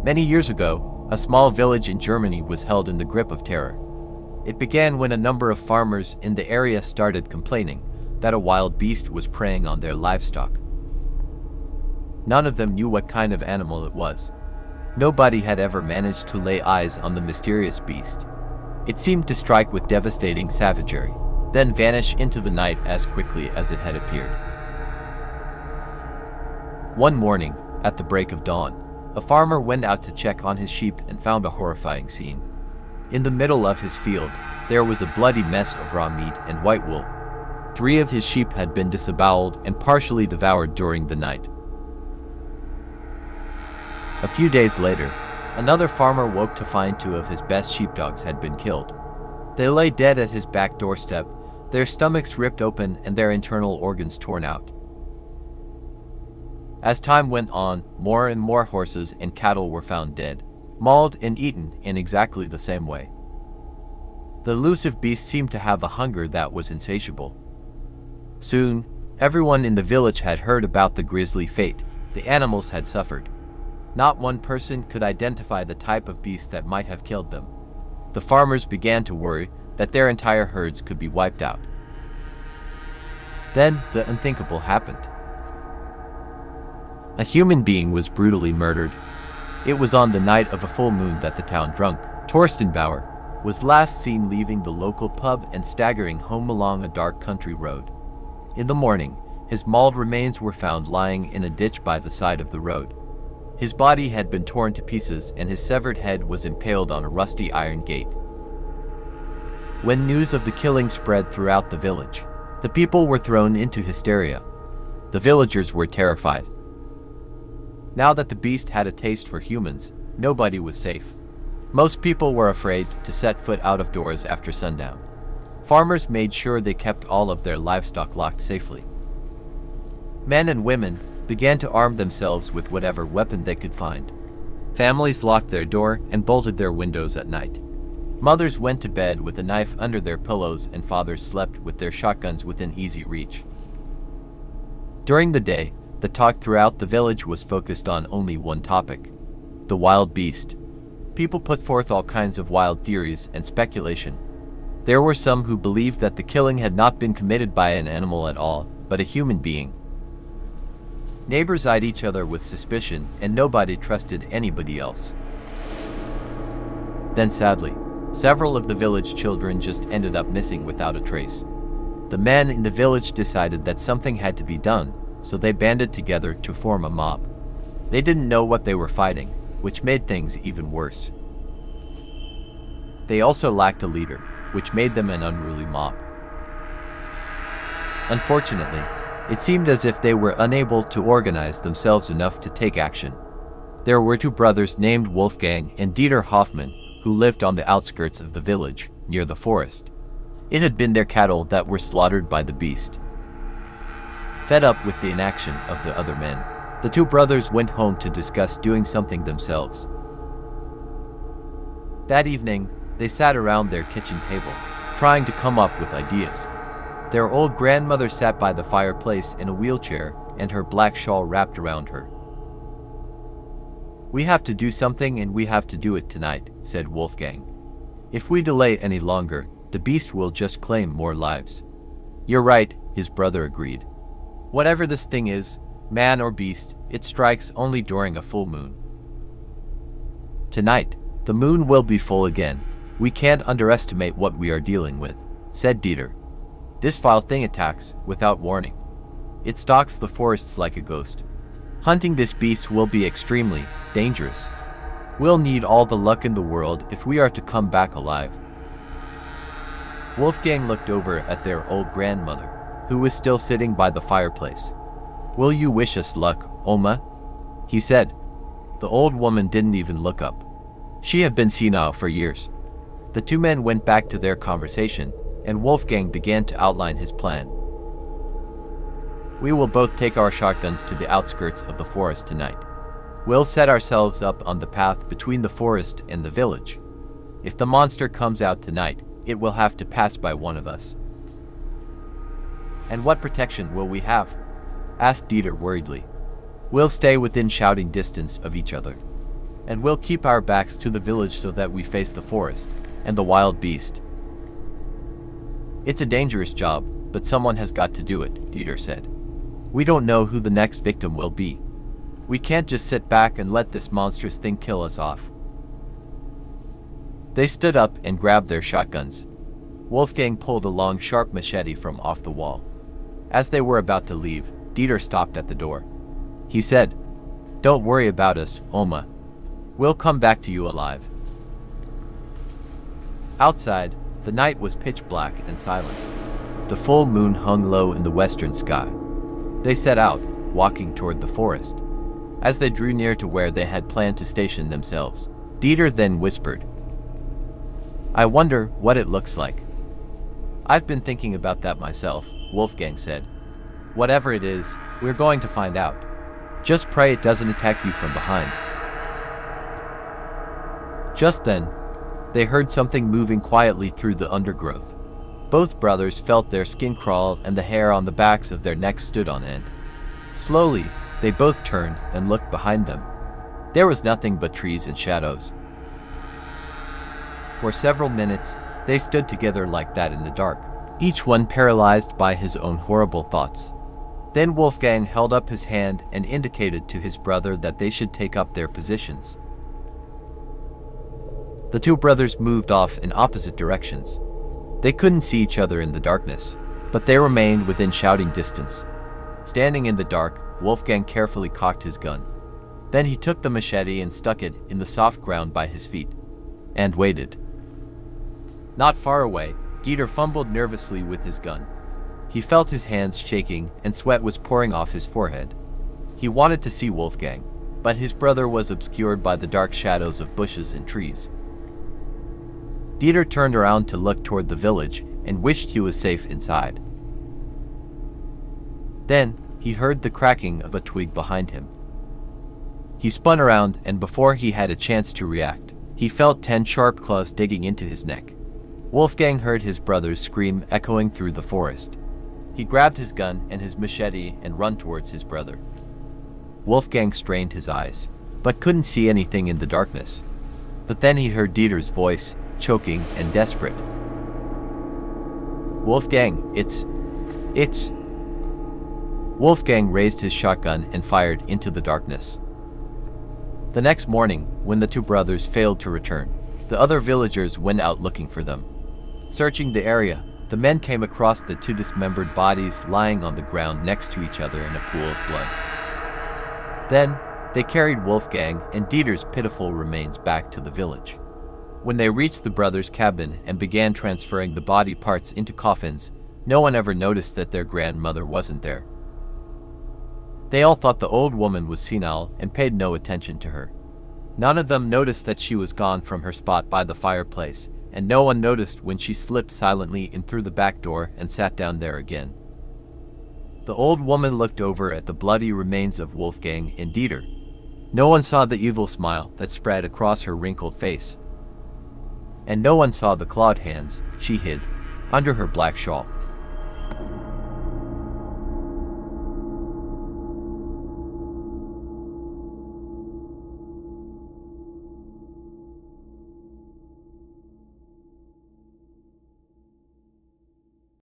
Many years ago, a small village in Germany was held in the grip of terror. It began when a number of farmers in the area started complaining that a wild beast was preying on their livestock. None of them knew what kind of animal it was. Nobody had ever managed to lay eyes on the mysterious beast. It seemed to strike with devastating savagery, then vanish into the night as quickly as it had appeared. One morning, at the break of dawn, a farmer went out to check on his sheep and found a horrifying scene. In the middle of his field, there was a bloody mess of raw meat and white wool. 3 of his sheep had been disemboweled and partially devoured during the night. A few days later, another farmer woke to find 2 of his best sheepdogs had been killed. They lay dead at his back doorstep, their stomachs ripped open and their internal organs torn out. As time went on, more and more horses and cattle were found dead, mauled and eaten in exactly the same way. The elusive beast seemed to have a hunger that was insatiable. Soon, everyone in the village had heard about the grisly fate the animals had suffered. Not one person could identify the type of beast that might have killed them. The farmers began to worry that their entire herds could be wiped out. Then, the unthinkable happened. A human being was brutally murdered. It was on the night of a full moon that the town drunk, Torsten Bauer, was last seen leaving the local pub and staggering home along a dark country road. In the morning, his mauled remains were found lying in a ditch by the side of the road. His body had been torn to pieces and his severed head was impaled on a rusty iron gate. When news of the killing spread throughout the village, the people were thrown into hysteria. The villagers were terrified. Now that the beast had a taste for humans, nobody was safe. Most people were afraid to set foot out of doors after sundown. Farmers made sure they kept all of their livestock locked safely. Men and women began to arm themselves with whatever weapon they could find. Families locked their door and bolted their windows at night. Mothers went to bed with a knife under their pillows and fathers slept with their shotguns within easy reach. During the day, the talk throughout the village was focused on only one topic: the wild beast. People put forth all kinds of wild theories and speculation. There were some who believed that the killing had not been committed by an animal at all, but a human being. Neighbors eyed each other with suspicion, and nobody trusted anybody else. Then sadly, several of the village children just ended up missing without a trace. The men in the village decided that something had to be done, so they banded together to form a mob. They didn't know what they were fighting, which made things even worse. They also lacked a leader, which made them an unruly mob. Unfortunately, it seemed as if they were unable to organize themselves enough to take action. There were 2 brothers named Wolfgang and Dieter Hoffmann who lived on the outskirts of the village, near the forest. It had been their cattle that were slaughtered by the beast. Fed up with the inaction of the other men, the 2 brothers went home to discuss doing something themselves. That evening, they sat around their kitchen table, trying to come up with ideas. Their old grandmother sat by the fireplace in a wheelchair and her black shawl wrapped around her. "We have to do something and we have to do it tonight," said Wolfgang. "If we delay any longer, the beast will just claim more lives." "You're right," his brother agreed. "Whatever this thing is, man or beast, it strikes only during a full moon. Tonight, the moon will be full again. We can't underestimate what we are dealing with," said Dieter. "This vile thing attacks without warning. It stalks the forests like a ghost. Hunting this beast will be extremely dangerous. We'll need all the luck in the world if we are to come back alive." Wolfgang looked over at their old grandmother, who was still sitting by the fireplace. "Will you wish us luck, Oma?" he said. The old woman didn't even look up. She had been senile for years. The 2 men went back to their conversation, and Wolfgang began to outline his plan. "We will both take our shotguns to the outskirts of the forest tonight. We'll set ourselves up on the path between the forest and the village. If the monster comes out tonight, it will have to pass by one of us." "And what protection will we have?" asked Dieter worriedly. "We'll stay within shouting distance of each other. and we'll keep our backs to the village so that we face the forest and the wild beast. It's a dangerous job, but someone has got to do it, Dieter said. We don't know who the next victim will be. We can't just sit back and let this monstrous thing kill us off. They stood up and grabbed their shotguns. Wolfgang pulled a long, sharp machete from off the wall. As they were about to leave, Dieter stopped at the door. He said, "Don't worry about us, Oma. We'll come back to you alive." Outside, the night was pitch black and silent. The full moon hung low in the western sky. They set out, walking toward the forest. As they drew near to where they had planned to station themselves, Dieter then whispered, "I wonder what it looks like." "I've been thinking about that myself," Wolfgang said. "Whatever it is, we're going to find out. Just pray it doesn't attack you from behind." Just then, they heard something moving quietly through the undergrowth. Both brothers felt their skin crawl and the hair on the backs of their necks stood on end. Slowly, they both turned and looked behind them. There was nothing but trees and shadows. For several minutes, they stood together like that in the dark, each one paralyzed by his own horrible thoughts. Then Wolfgang held up his hand and indicated to his brother that they should take up their positions. The two brothers moved off in opposite directions. They couldn't see each other in the darkness, but they remained within shouting distance. Standing in the dark, Wolfgang carefully cocked his gun. Then he took the machete and stuck it in the soft ground by his feet, and waited. Not far away, Dieter fumbled nervously with his gun. He felt his hands shaking and sweat was pouring off his forehead. He wanted to see Wolfgang, but his brother was obscured by the dark shadows of bushes and trees. Dieter turned around to look toward the village and wished he was safe inside. Then, he heard the cracking of a twig behind him. He spun around, and before he had a chance to react, he felt 10 sharp claws digging into his neck. Wolfgang heard his brother's scream echoing through the forest. He grabbed his gun and his machete and ran towards his brother. Wolfgang strained his eyes, but couldn't see anything in the darkness. But then he heard Dieter's voice, choking and desperate. "Wolfgang, it's... Wolfgang raised his shotgun and fired into the darkness. The next morning, when the two brothers failed to return, the other villagers went out looking for them. Searching the area, the men came across the two dismembered bodies lying on the ground next to each other in a pool of blood. Then, they carried Wolfgang and Dieter's pitiful remains back to the village. When they reached the brothers' cabin and began transferring the body parts into coffins, no one ever noticed that their grandmother wasn't there. They all thought the old woman was senile and paid no attention to her. None of them noticed that she was gone from her spot by the fireplace, and no one noticed when she slipped silently in through the back door and sat down there again. The old woman looked over at the bloody remains of Wolfgang and Dieter. No one saw the evil smile that spread across her wrinkled face. And no one saw the clawed hands she hid under her black shawl.